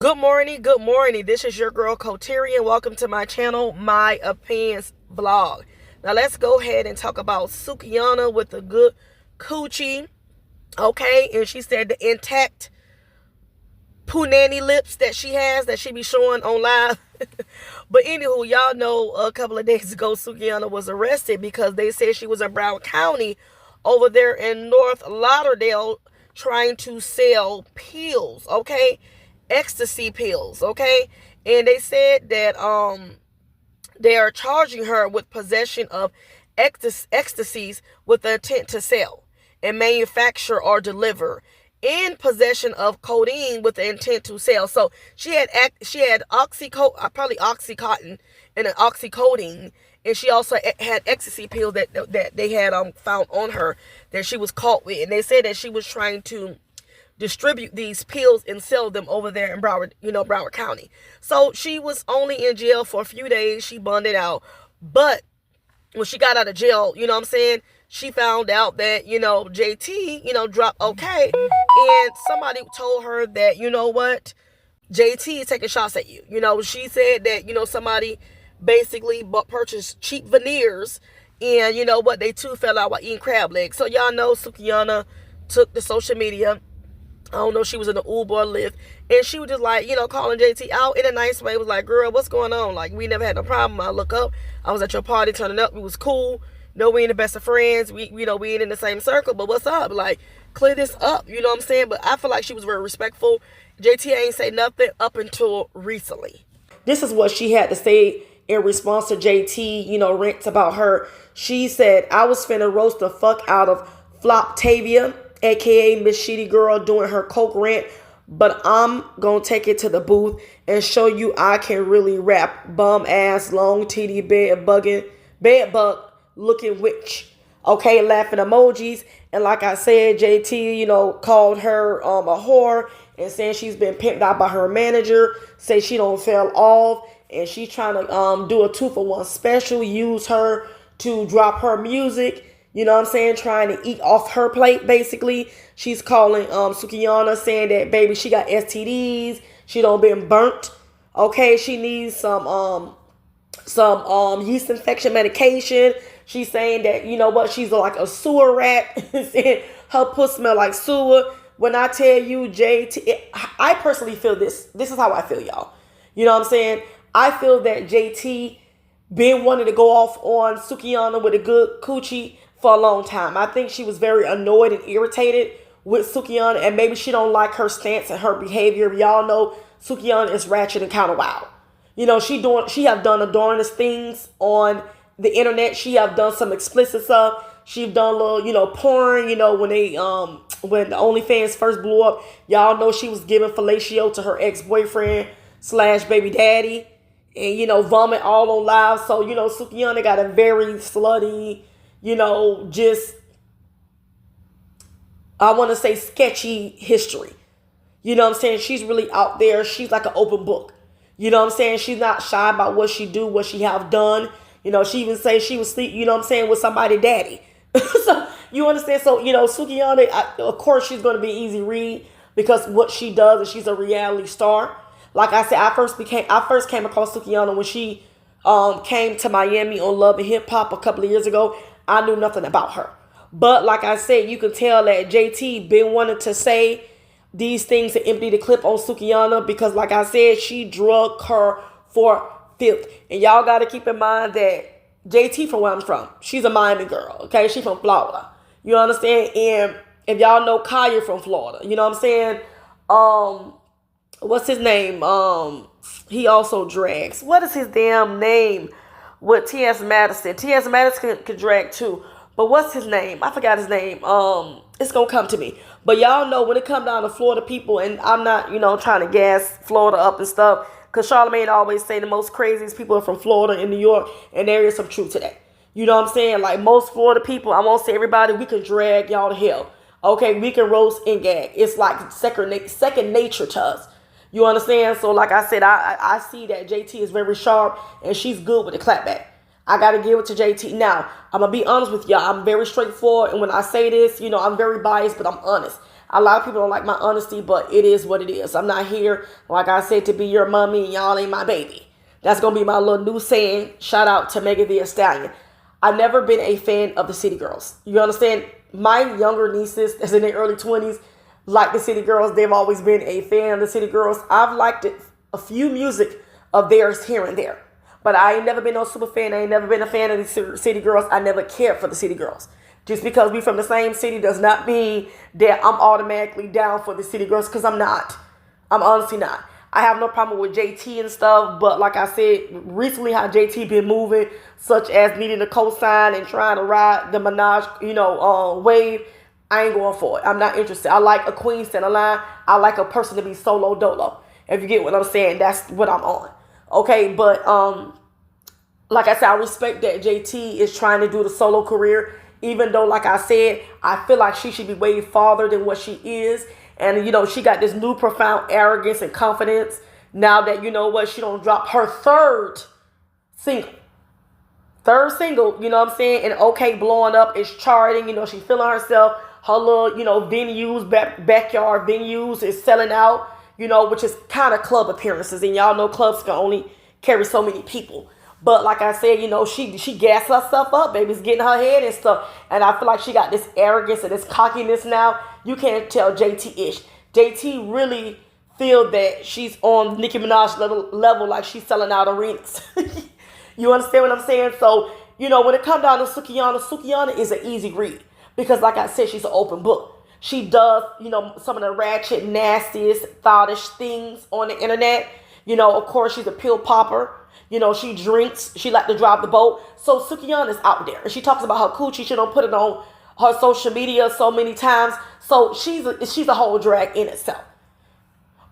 Good morning, good morning. This is your girl Coterian. Welcome to my channel, My Opinions Vlog. Now let's go ahead and talk about Sukiana with the good coochie. Okay, and she said the intact punani lips that she has that she be showing on live. But anywho, y'all know a couple of days ago Sukiana was arrested because they said she was in Broward County over there in North Lauderdale trying to sell pills, okay? Ecstasy pills, okay? And they said that they are charging her with possession of ecstasies with the intent to sell and manufacture or deliver, in possession of codeine with the intent to sell. So she had probably oxycontin and an oxycodone, and she also had ecstasy pills that they had found on her that she was caught with, and they said that she was trying to distribute these pills and sell them over there in Broward County. So she was only in jail for a few days. She bonded out, but when she got out of jail, you know what I'm saying, she found out that, JT, dropped okay. And somebody told her that, you know what, JT is taking shots at you. She said that, somebody basically purchased cheap veneers, and you know what, they too fell out while eating crab legs. So y'all know Sukiana took the social media. I don't know, she was in the Uber or Lyft, and she was just like, calling JT out in a nice way. It was like, girl, what's going on? Like, we never had no problem. I look up, I was at your party turning up. It was cool. No, we ain't the best of friends. We ain't in the same circle, but what's up? Like, clear this up. You know what I'm saying? But I feel like she was very respectful. JT ain't say nothing up until recently. This is what she had to say in response to JT, rants about her. She said, I was finna roast the fuck out of Floptavia, aka Miss Shitty Girl, doing her coke rant, but I'm gonna take it to the booth and show you I can really rap. Bum ass, long titty, bed bug looking witch. Okay, laughing emojis. And like I said, JT, called her a whore and saying she's been pimped out by her manager, say she don't fell off, and she's trying to do a 2-for-1 special, use her to drop her music. You know what I'm saying? Trying to eat off her plate, basically. She's calling Sukiana, saying that, baby, she got STDs. She don't been burnt. Okay, she needs some yeast infection medication. She's saying that, you know what, she's like a sewer rat. Her puss smell like sewer. When I tell you, I personally feel this. This is how I feel, y'all. You know what I'm saying? I feel that JT been wanting to go off on Sukiana with a good coochie for a long time. I think she was very annoyed and irritated with Sukiana, and maybe she don't like her stance and her behavior. Y'all know Sukiana is ratchet and kind of wild. She have done adornous things on the internet. She have done some explicit stuff. She've done a little, porn, when the OnlyFans first blew up. Y'all know she was giving fellatio to her ex-boyfriend / baby daddy, and, vomit all on live. So, Sukiana got a very slutty, just, I want to say, sketchy history. You know what I'm saying? She's really out there. She's like an open book. You know what I'm saying? She's not shy about what she do, what she have done. She even say she was sleep, with somebody daddy. So, you understand? So, Sukiana, of course, she's going to be easy read because what she does is she's a reality star. Like I said, I first came across Sukiana when she came to Miami on Love and Hip Hop a couple of years ago. I knew nothing about her. But like I said, you can tell that JT been wanting to say these things to empty the clip on Sukiana because, like I said, she drug her for filth. And y'all got to keep in mind that JT, from where I'm from, she's a Miami girl, okay? She's from Florida. You understand? And if y'all know Kaya from Florida, you know what I'm saying? What's his name? He also drags. What is his damn name? With T.S. Madison. T.S. Madison could drag too. But what's his name? I forgot his name. It's gonna come to me. But y'all know when it come down to Florida people, and I'm not, trying to gas Florida up and stuff, because Charlamagne always say the most craziest people are from Florida and New York, and there is some truth to that. You know what I'm saying? Like most Florida people, I won't say everybody, we can drag y'all to hell. Okay, we can roast and gag. It's like second nature to us. You understand? So like I said, I see that JT is very sharp and she's good with the clapback. I got to give it to JT. Now, I'm going to be honest with y'all. I'm very straightforward. And when I say this, I'm very biased, but I'm honest. A lot of people don't like my honesty, but it is what it is. I'm not here, like I said, to be your mommy and y'all ain't my baby. That's going to be my little new saying. Shout out to Megan Thee Stallion. I've never been a fan of the City Girls. You understand? My younger nieces, that's in their early 20s, like the City Girls. They've always been a fan of the City Girls. I've liked it, a few music of theirs here and there. But I ain't never been no super fan. I ain't never been a fan of the City Girls. I never cared for the City Girls. Just because we from the same city does not mean that I'm automatically down for the City Girls, because I'm not. I'm honestly not. I have no problem with JT and stuff, but like I said, recently how JT been moving, such as needing a cosign and trying to ride the Minaj, wave, I ain't going for it. I'm not interested. I like a queen stand line. I like a person to be solo dolo. If you get what I'm saying, that's what I'm on. Okay, but like I said, I respect that JT is trying to do the solo career, even though, like I said, I feel like she should be way farther than what she is. And, she got this new profound arrogance and confidence now that, she don't drop her third single. You know what I'm saying? And okay, blowing up, is charting. She feeling herself. Her little, venues, backyard venues is selling out, which is kind of club appearances. And y'all know clubs can only carry so many people. But like I said, she gassed herself up, baby's getting her head and stuff. And I feel like she got this arrogance and this cockiness now. You can't tell JT-ish. JT really feel that she's on Nicki Minaj level like she's selling out arenas. You understand what I'm saying? So, when it comes down to Sukiana is an easy read. Because like I said, she's an open book. She does, some of the ratchet, nastiest, thoughtish things on the internet. Of course, she's a pill popper. She drinks. She like to drive the boat. So Sukiana is out there. And she talks about her coochie. She don't put it on her social media so many times. So she's a whole drag in itself.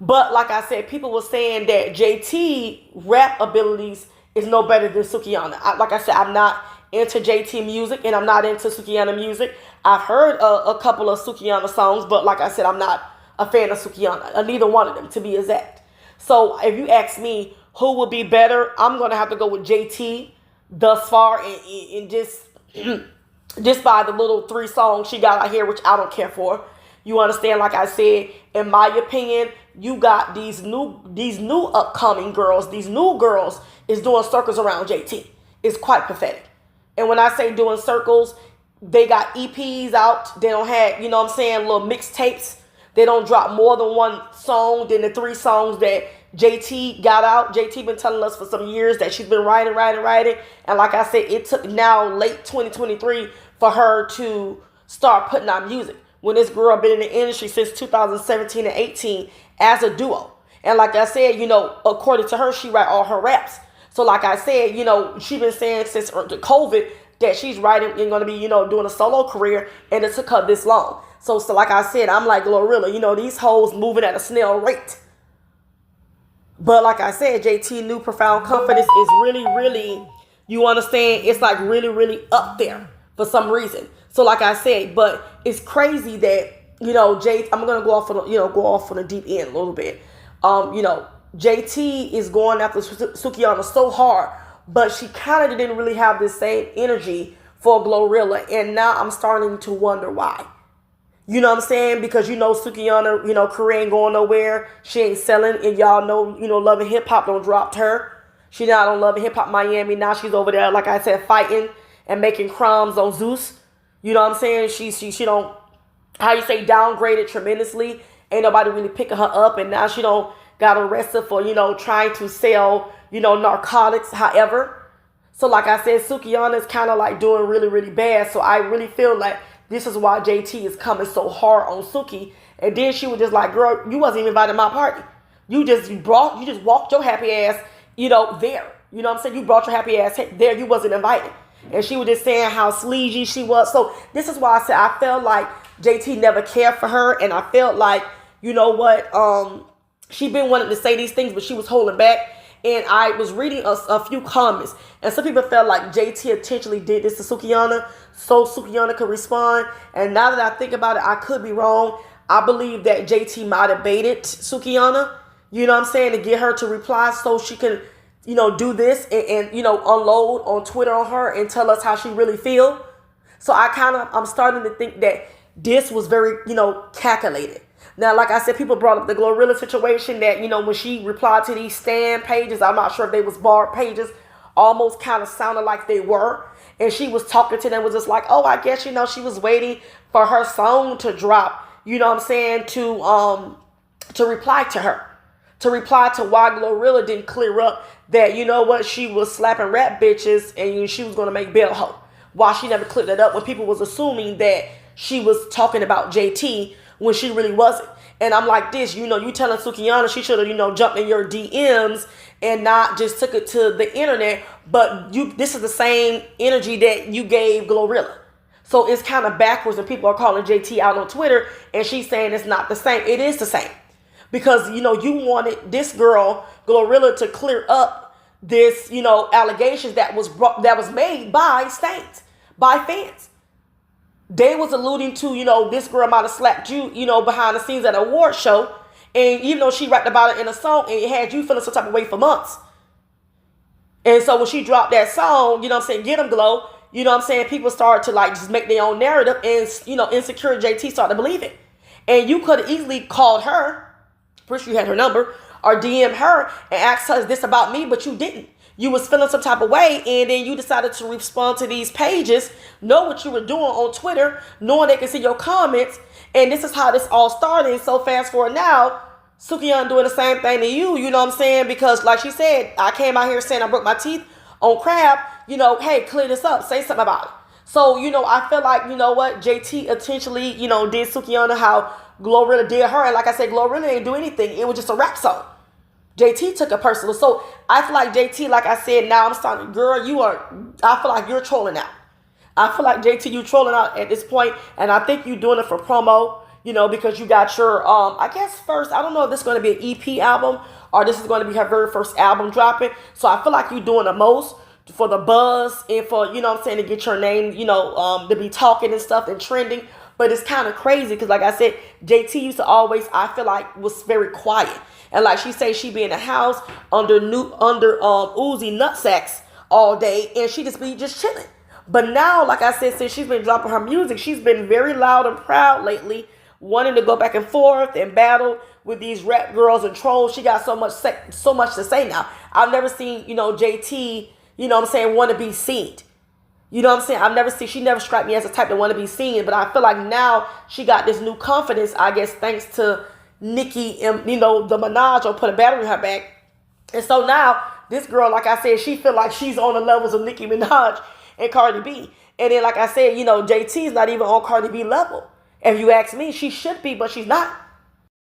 But like I said, people were saying that JT rap abilities is no better than Sukiana. Like I said, I'm not into JT music and I'm not into Sukiana music. I've heard a couple of Sukiana songs, but like I said, I'm not a fan of Sukiana. Neither one of them, to be exact. So if you ask me who would be better, I'm going to have to go with JT thus far, and just by the little 3 songs she got out here, which I don't care for. You understand? Like I said, in my opinion, you got these new upcoming girls. These new girls is doing circles around JT. It's quite pathetic. And when I say doing circles, they got EPs out. They don't have, little mixtapes. They don't drop more than one song than the 3 songs that JT got out. JT been telling us for some years that she's been writing. And like I said, it took now late 2023 for her to start putting out music. When this girl been in the industry since 2017 and 18 as a duo. And like I said, according to her, she write all her raps. So like I said, she been saying since the COVID that she's writing and going to be, doing a solo career. And it took her this long. So like I said, I'm like Glorilla, these hoes moving at a snail rate. But like I said, JT new profound confidence is really, really, you understand, it's like really, really up there for some reason. So like I said, but it's crazy that, I'm going to go off on a deep end a little bit. JT is going after Sukiana so hard, but she kind of didn't really have the same energy for Glorilla. And now I'm starting to wonder why. You know what I'm saying? Because Sukiana, career ain't going nowhere. She ain't selling. And y'all know, Love and Hip Hop don't dropped her. She not on Love and Hip Hop Miami. Now she's over there, like I said, fighting and making crumbs on Zeus. You know what I'm saying? She don't, downgraded tremendously. Ain't nobody really picking her up. And now she don't got arrested for, trying to sell, narcotics, however. So like I said, Sukiana is kind of like doing really, really bad. So I really feel like this is why JT is coming so hard on Suki. And then she was just like, girl, you wasn't even invited to my party. You just walked your happy ass, there. You know what I'm saying? You brought your happy ass there. You wasn't invited. And she was just saying how sleazy she was. So this is why I said I felt like JT never cared for her. And I felt like, she been wanting to say these things, but she was holding back. And I was reading a few comments. And some people felt like JT intentionally did this to Sukiana so Sukiana could respond. And now that I think about it, I could be wrong. I believe that JT might have baited Sukiana, you know what I'm saying, to get her to reply so she can, do this and unload on Twitter on her and tell us how she really feel. So I'm starting to think that this was very, calculated. Now, like I said, people brought up the Glorilla situation that, when she replied to these stan pages, I'm not sure if they was barred pages, almost kind of sounded like they were. And she was talking to them, was just like, oh, I guess, she was waiting for her song to drop, to reply to her. To reply to why Glorilla didn't clear up that, she was slapping rap bitches and she was going to make Bell hoe. Why she never cleared it up when people was assuming that she was talking about JT when she really wasn't. And I'm like this, you telling Sukiana she should have, jumped in your DMs and not just took it to the internet. But this is the same energy that you gave Glorilla. So it's kind of backwards and people are calling JT out on Twitter and she's saying it's not the same. It is the same. Because, you wanted this girl, Glorilla, to clear up this, allegations that was made by stans, by fans. They was alluding to, this girl might have slapped you, behind the scenes at an award show. And even though she rapped about it in a song and it had you feeling some type of way for months. And so when she dropped that song, Get 'em Glow, people started to like just make their own narrative and, insecure JT started to believe it. And you could have easily called her, pretty sure you had her number, or DM her and asked her, is this about me? But you didn't. You was feeling some type of way, and then you decided to respond to these pages, know what you were doing on Twitter, knowing they can see your comments, and this is how this all started. So fast forward now, Sukiana doing the same thing to you, because like she said, I came out here saying I broke my teeth on crab, hey, clear this up, say something about it. So, I feel like, JT intentionally, did Sukiana how Glorilla did her. And like I said, Glorilla ain't do anything. It was just a rap song. JT took it personal. So I feel like JT, like I said, now I'm starting, girl, I feel like you're trolling out. I feel like JT, you trolling out at this point. And I think you're doing it for promo, because you got your, I guess first, I don't know if this is going to be an EP album or this is going to be her very first album dropping. So I feel like you're doing the most for the buzz and for, to get your name, to be talking and stuff and trending. But it's kind of crazy because, like I said, JT used to always, I feel like, was very quiet. And like she say, she be in the house under Uzi nutsacks all day, and she just be chilling. But now, like I said, since she's been dropping her music, she's been very loud and proud lately, wanting to go back and forth and battle with these rap girls and trolls. She got so much to say now. I've never seen, JT, want to be seen. She never struck me as the type that want to be seen, but I feel like now she got this new confidence, I guess, thanks to Nicki and, the Minaj or put a battery in her back. And so now this girl, like I said, she feel like she's on the levels of Nicki Minaj and Cardi B. And then, like I said, JT is not even on Cardi B level. If you ask me, she should be, but she's not.